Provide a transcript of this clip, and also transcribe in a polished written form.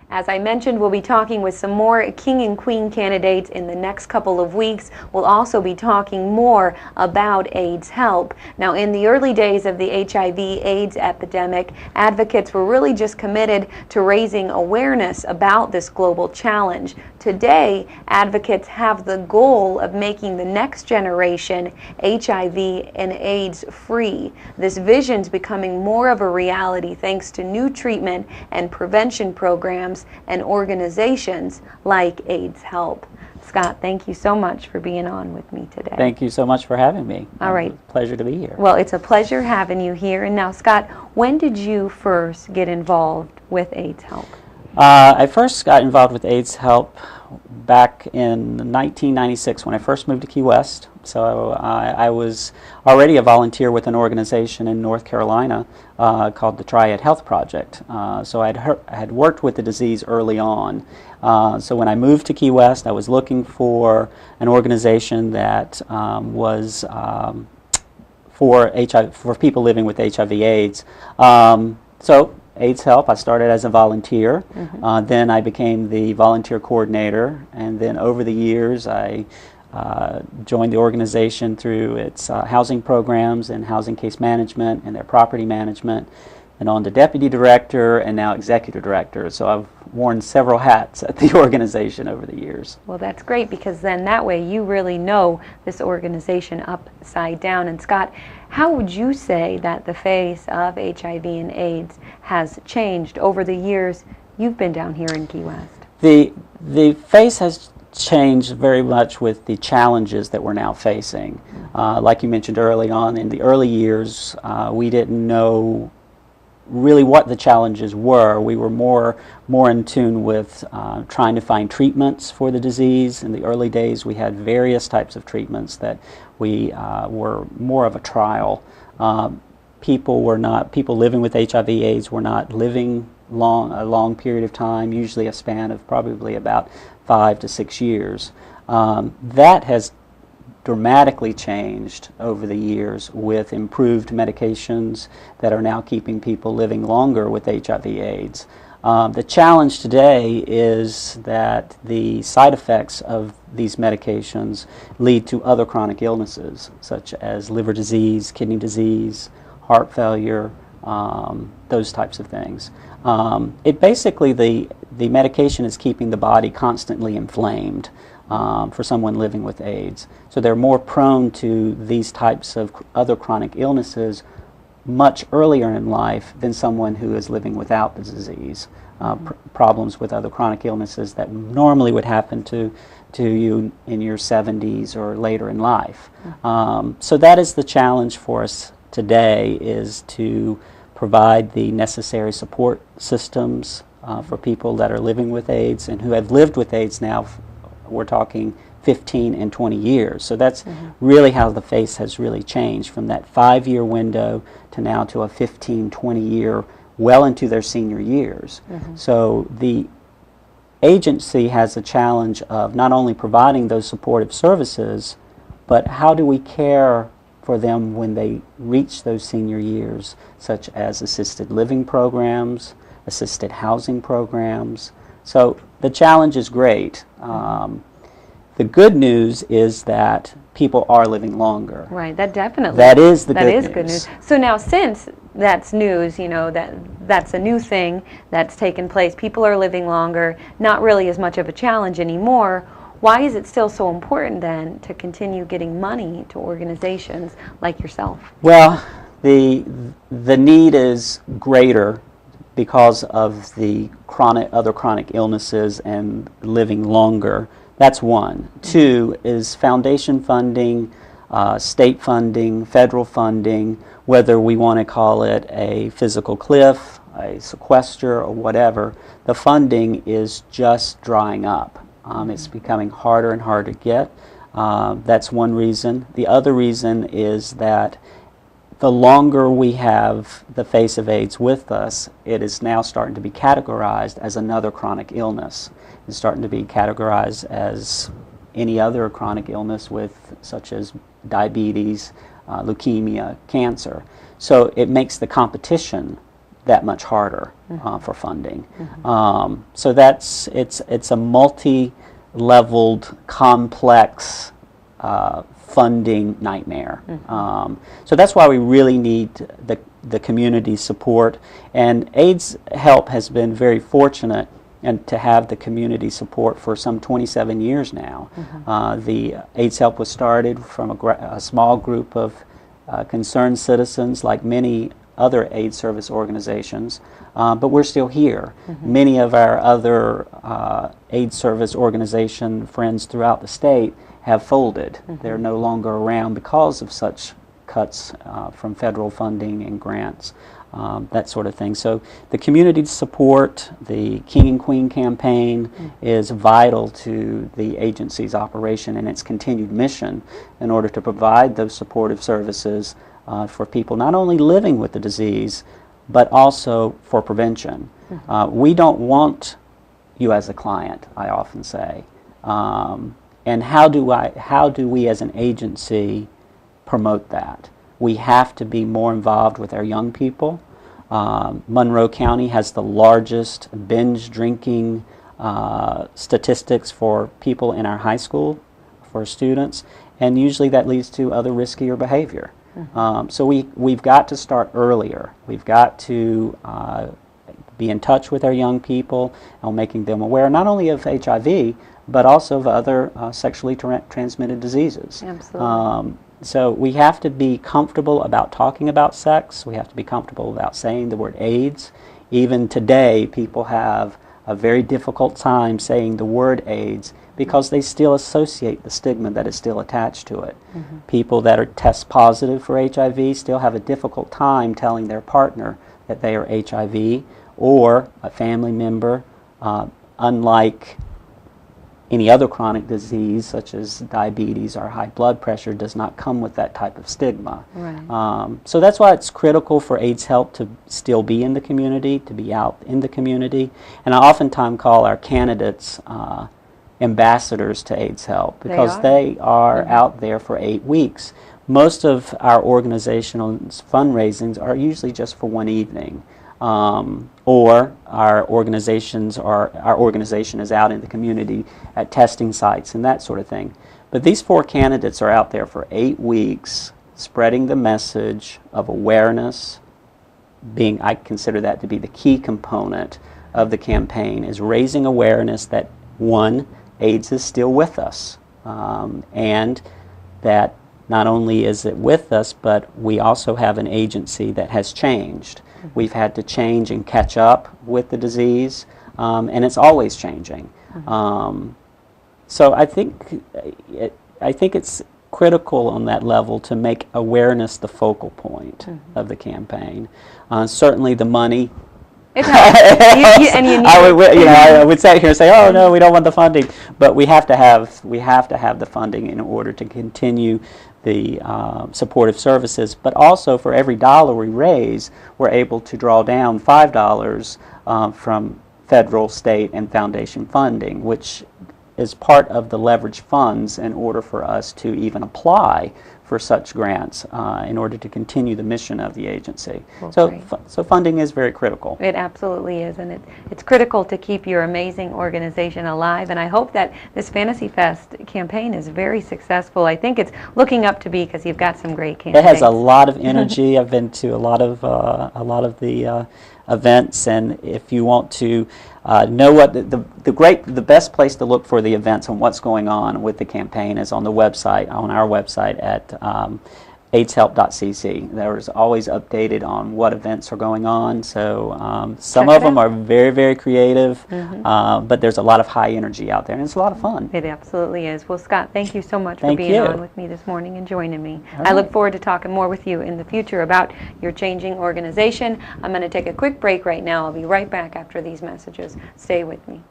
As I mentioned, we'll be talking with some more King and Queen candidates in the next couple of weeks. We'll also be talking more about AIDS help. Now, in the early days of the HIV/AIDS epidemic, advocates were really just committed to raising awareness about this global challenge. Today, advocates have the goal of making the next generation HIV and AIDS free. This vision's becoming more of a reality thanks to new treatment and prevention programs and organizations like AIDS Help. Scott, thank you so much for being on with me today. Thank you so much for having me. All right. It's a pleasure to be here. Well, it's a pleasure having you here. And now, Scott, when did you first get involved with AIDS Help? I first got involved with AIDS Help back in 1996 when I first moved to Key West. So I was already a volunteer with an organization in North Carolina called the Triad Health Project. So I had worked with the disease early on. So when I moved to Key West, I was looking for an organization that was for people living with HIV/AIDS. So AIDS Help, I started as a volunteer, then I became the volunteer coordinator, and then over the years I joined the organization through its housing programs and housing case management and their property management, and on to deputy director and now executive director. So I've worn several hats at the organization over the years. Well, that's great, because then that way you really know this organization upside down. And Scott, how would you say that the face of HIV and AIDS has changed over the years you've been down here in Key West? The face has changed very much with the challenges that we're now facing. Like you mentioned early on, in the early years, we didn't know really what the challenges were. We were more in tune with trying to find treatments for the disease. In the early days, we had various types of treatments that we were more of a trial. People living with HIV/AIDS were not living a long period of time, usually a span of probably about 5 to 6 years. That has dramatically changed over the years with improved medications that are now keeping people living longer with HIV/AIDS. The challenge today is that the side effects of these medications lead to other chronic illnesses, such as liver disease, kidney disease, heart failure, those types of things. It basically, the medication is keeping the body constantly inflamed for someone living with AIDS. So they're more prone to these types of other chronic illnesses much earlier in life than someone who is living without the disease. Problems with other chronic illnesses that normally would happen to you in your 70s or later in life. So that is the challenge for us today, is to provide the necessary support systems for people that are living with AIDS and who have lived with AIDS now. We're talking 15 and 20 years. So that's really how the face has really changed, from that 5-year window to now to a 15, 20-year, well into their senior years. So the agency has a challenge of not only providing those supportive services, but how do we care for them when they reach those senior years, such as assisted living programs, assisted housing programs. So the challenge is great. The good news is that people are living longer. Right, that definitely. That is the good news. So now, since that's news, you know, that's a new thing that's taken place, people are living longer, not really as much of a challenge anymore. Why is it still so important then to continue getting money to organizations like yourself? Well, the need is greater because of the other chronic illnesses and living longer. That's one. Two is foundation funding, state funding, federal funding, whether we want to call it a physical cliff, a sequester, or whatever. The funding is just drying up. It's becoming harder and harder to get. That's one reason. The other reason is that the longer we have the face of AIDS with us, it is now starting to be categorized as another chronic illness. It's starting to be categorized as any other chronic illness, such as diabetes, leukemia, cancer. So it makes the competition that much harder for funding. So it's a multi-leveled, complex funding nightmare. So that's why we really need the community support. And AIDS Help has been very fortunate and to have the community support for some 27 years now. The AIDS Help was started from a small group of concerned citizens, like many other AIDS service organizations, but we're still here. Many of our other AIDS service organization friends throughout the state have folded. They're no longer around because of such cuts from federal funding and grants, that sort of thing. So the community support, the King and Queen campaign is vital to the agency's operation and its continued mission in order to provide those supportive services for people not only living with the disease, but also for prevention. We don't want you as a client, I often say. And how do we as an agency promote that? We have to be more involved with our young people. Monroe County has the largest binge drinking statistics for people in our high school, for students, and usually that leads to other riskier behavior. So we've got to start earlier. We've got to be in touch with our young people and making them aware not only of HIV, but also of other sexually transmitted diseases. Absolutely. So we have to be comfortable about talking about sex. We have to be comfortable about saying the word AIDS. Even today, people have a very difficult time saying the word AIDS because they still associate the stigma that is still attached to it. People that are test positive for HIV still have a difficult time telling their partner that they are HIV or a family member, unlike any other chronic disease such as diabetes or high blood pressure does not come with that type of stigma. Right. So that's why it's critical for AIDS Help to still be in the community, to be out in the community. And I oftentimes call our candidates ambassadors to AIDS Help because they are out there for 8 weeks. Most of our organizational fundraisings are usually just for one evening. Or our organization is out in the community at testing sites and that sort of thing. But these 4 candidates are out there for 8 weeks spreading the message of awareness. I consider that to be the key component of the campaign, is raising awareness that, one, AIDS is still with us, and that not only is it with us, but we also have an agency that has changed. We've had to change and catch up with the disease, and it's always changing. So I think it's critical on that level to make awareness the focal point of the campaign. Certainly the money. It helps. And you need I would sit here and say, "Oh no, we don't want the funding," but we have to have the funding in order to continue the supportive services. But also, for every dollar we raise, we're able to draw down $5 from federal, state, and foundation funding, which is part of the leverage funds in order for us to even apply for such grants in order to continue the mission of the agency. Well, so funding is very critical. It absolutely is, and it's critical to keep your amazing organization alive, and I hope that this Fantasy Fest campaign is very successful. I think it's looking up to be because you've got some great candidates. It has a lot of energy. I've been to a lot of the events, and if you want to know what the best place to look for the events and what's going on with the campaign is on the website, on our website at aidshelp.cc. There's always updated on what events are going on. So some of them are very, very creative, but there's a lot of high energy out there, and it's a lot of fun. It absolutely is. Well, Scott, thank you so much for being on with me this morning and joining me. I look forward to talking more with you in the future about your changing organization. I'm going to take a quick break right now. I'll be right back after these messages. Stay with me.